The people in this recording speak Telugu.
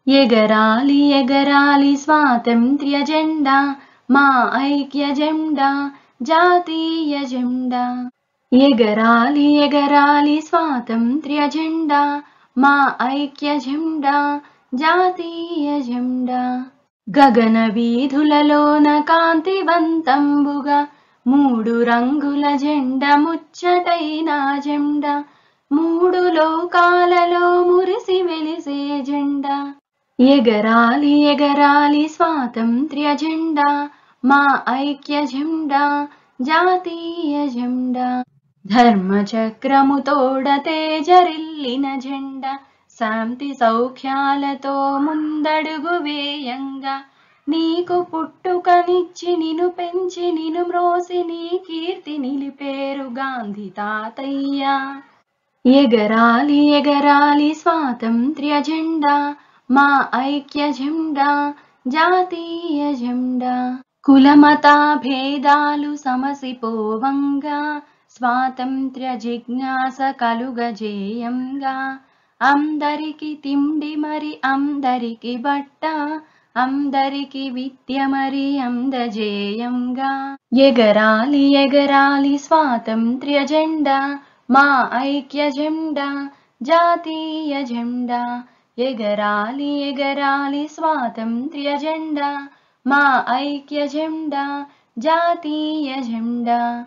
ఎగరాలి ఎగరాలి స్వాతంత్ర్య జెండా, మా ఐక్య జెండా, జాతీయ జెండా. ఎగరాలి ఎగరాలి స్వాతంత్ర్య జెండా, మా ఐక్య జెండా, జాతీయ జెండా. గగన వీధులలోన కాంతివంతంబుగా మూడు రంగుల జెండా, ముచ్చటైన జెండా, మూడు లోకాలలో మురిసి వెలిసే జెండా. ఎగరాలి ఎగరాలి స్వాతంత్ర్య జెండా, మా ఐక్య జెండా, జాతీయ జెండా. ధర్మచక్రము తోడ తేజరిల్లిన జెండా, శాంతి సౌఖ్యాలతో ముందడుగు వేయంగా. నీకు పుట్టుకనిచ్చి నిన్ను పెంచి నిన్ను మ్రోసి నీ కీర్తి నిలిపేరు గాంధీ తాతయ్య. ఎగరాలి ఎగరాలి స్వాతంత్ర్య జెండా, మా ఐక్య జెండా, జాతీయ జెండా. కులమత భేదాలు సమసిపోవంగా, స్వాతంత్ర్య జిజ్ఞాస కలుగజేయంగా. అందరికి తిండి మరి అందరికి బట్ట, అందరికి విద్య మరి అందజేయంగా. ఎగరాలి ఎగరాలి స్వాతంత్ర్య జెండా, మా ఐక్య జెండా, జాతీయ జెండా. ఎగరాలి ఎగరాలి స్వాతంత్ర్య జెండా, మా ఐక్య జెండా, జాతీయ జెండా.